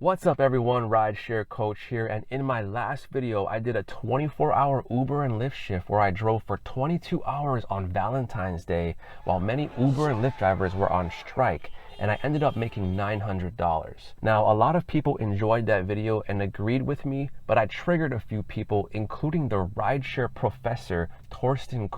What's up everyone, Rideshare Coach here, and in my last video I did a 24-hour Uber and Lyft shift where I drove for 22 hours on Valentine's Day while many Uber and Lyft drivers were on strike, and I ended up making $900. Now, a lot of people enjoyed that video and agreed with me, but I triggered a few people, including the Rideshare Professor, Torsten,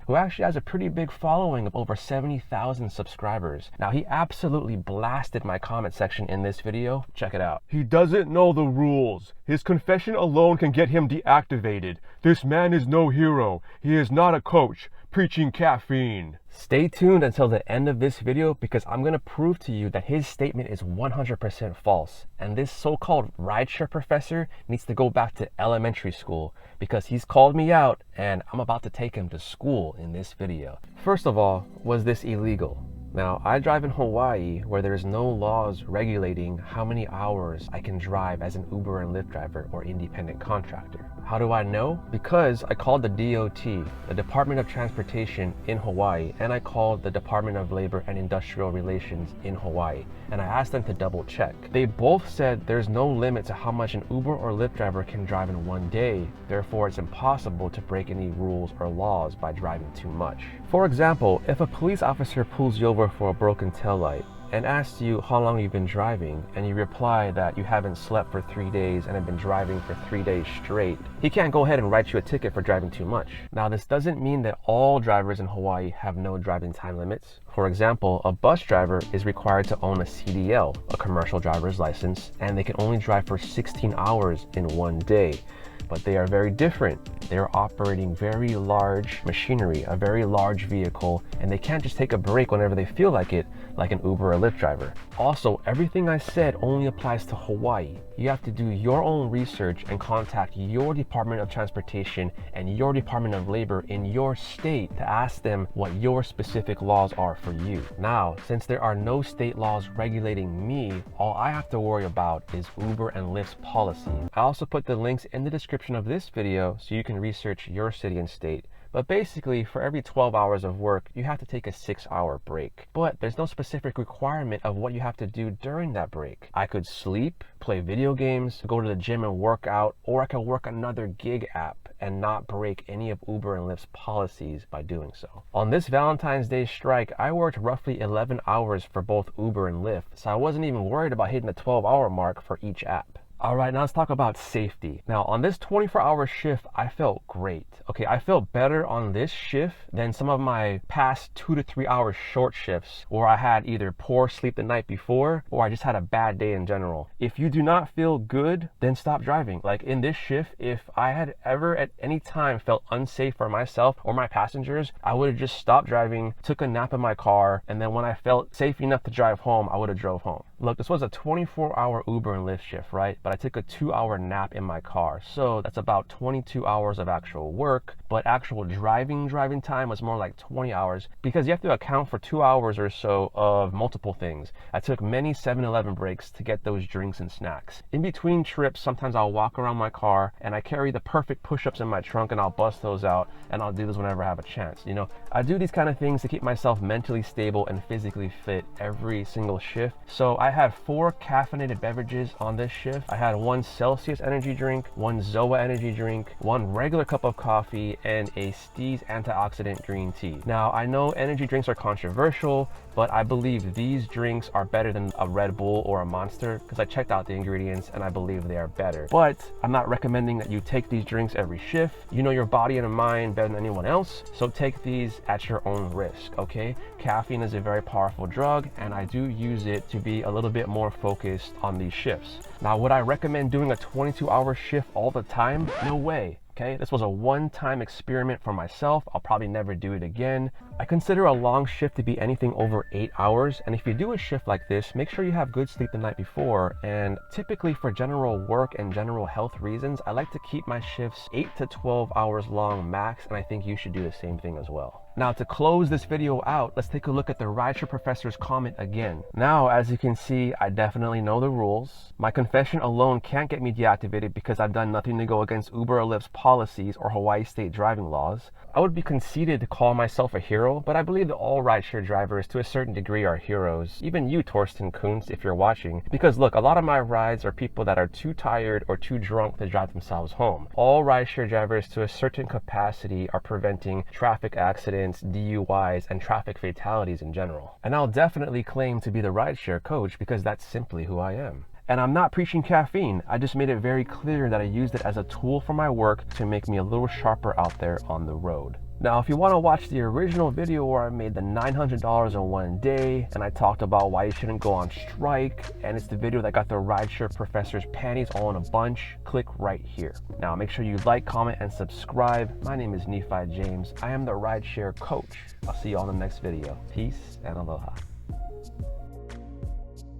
who actually has a pretty big following of over 70,000 subscribers. Now, he absolutely blasted my comment section in this video. Check it out. He doesn't know the rules. His confession alone can get him deactivated. This man is no hero. He is not a coach preaching caffeine. Stay tuned until the end of this video because I'm going to prove to you that his statement is 100% false. And this so-called Rideshare Professor needs to go back to elementary school because he's called me out and I'm about to take him to school in this video. First of all, was this illegal? Now, I drive in Hawaii where there's no laws regulating how many hours I can drive as an Uber and Lyft driver or independent contractor. How do I know? Because I called the DOT, the Department of Transportation in Hawaii, and I called the Department of Labor and Industrial Relations in Hawaii, and I asked them to double check. They both said there's no limit to how much an Uber or Lyft driver can drive in one day, therefore it's impossible to break any rules or laws by driving too much. For example, if a police officer pulls you over for a broken taillight and asks you how long you've been driving, and you reply that you haven't slept for 3 days and have been driving for 3 days straight, he can't go ahead and write you a ticket for driving too much. Now, this doesn't mean that all drivers in Hawaii have no driving time limits. For example, a bus driver is required to own a CDL, a commercial driver's license, and they can only drive for 16 hours in one day. But they are very different. They are operating very large machinery, a very large vehicle, and they can't just take a break whenever they feel like it, like an Uber or Lyft driver. Also, everything I said only applies to Hawaii. You have to do your own research and contact your Department of Transportation and your Department of Labor in your state to ask them what your specific laws are for you. Now, since there are no state laws regulating me, all I have to worry about is Uber and Lyft's policy. I also put the links in the description of this video so you can research your city and state. But basically, for every 12 hours of work, you have to take a 6-hour break. But there's no specific requirement of what you have to do during that break. I could sleep, play video games, go to the gym and work out, or I could work another gig app and not break any of Uber and Lyft's policies by doing so. On this Valentine's Day strike, I worked roughly 11 hours for both Uber and Lyft, so I wasn't even worried about hitting the 12-hour mark for each app. All right, now let's talk about safety. Now, on this 24-hour shift, I felt great. Okay, I felt better on this shift than some of my past 2 to 3 hour short shifts where I had either poor sleep the night before or I just had a bad day in general. If you do not feel good, then stop driving. Like in this shift, if I had ever at any time felt unsafe for myself or my passengers, I would have just stopped driving, took a nap in my car, and then when I felt safe enough to drive home, I would have drove home. Look, this was a 24-hour Uber and Lyft shift, right? But I took a 2-hour nap in my car. So that's about 22 hours of actual work, but actual driving time was more like 20 hours because you have to account for 2 hours or so of multiple things. I took many 7-Eleven breaks to get those drinks and snacks. In between trips, sometimes I'll walk around my car and I carry the perfect push-ups in my trunk and I'll bust those out and I'll do this whenever I have a chance. You know, I do these kind of things to keep myself mentally stable and physically fit every single shift. So I had 4 caffeinated beverages on this shift. I had 1 Celsius energy drink, 1 Zoa energy drink, 1 regular cup of coffee, and a Steez antioxidant green tea. Now, I know energy drinks are controversial, but I believe these drinks are better than a Red Bull or a Monster because I checked out the ingredients and I believe they are better. But I'm not recommending that you take these drinks every shift. You know your body and mind better than anyone else, so take these at your own risk, okay? Caffeine is a very powerful drug and I do use it to be a little bit more focused on these shifts. Now, would I recommend doing a 22-hour shift all the time? No way. Okay, this was a one-time experiment for myself. I'll probably never do it again. I consider a long shift to be anything over 8 hours. And if you do a shift like this, make sure you have good sleep the night before. And typically for general work and general health reasons, I like to keep my shifts 8 to 12 hours long max. And I think you should do the same thing as well. Now, to close this video out, let's take a look at the Rideshare Professor's comment again. Now, as you can see, I definitely know the rules. My confession alone can't get me deactivated because I've done nothing to go against Uber or Lyft's policies or Hawaii state driving laws. I would be conceited to call myself a hero, but I believe that all rideshare drivers to a certain degree are heroes. Even you, Torsten Kuntz, if you're watching. Because look, a lot of my rides are people that are too tired or too drunk to drive themselves home. All rideshare drivers to a certain capacity are preventing traffic accidents, DUIs, and traffic fatalities in general. And I'll definitely claim to be the rideshare coach because that's simply who I am. And I'm not preaching caffeine. I just made it very clear that I used it as a tool for my work to make me a little sharper out there on the road. Now, if you want to watch the original video where I made the $900 in one day and I talked about why you shouldn't go on strike, and it's the video that got the Rideshare Professor's panties all in a bunch, click right here. Now, make sure you like, comment, and subscribe. My name is Nephi James. I am the Rideshare Coach. I'll see you all in the next video. Peace and aloha.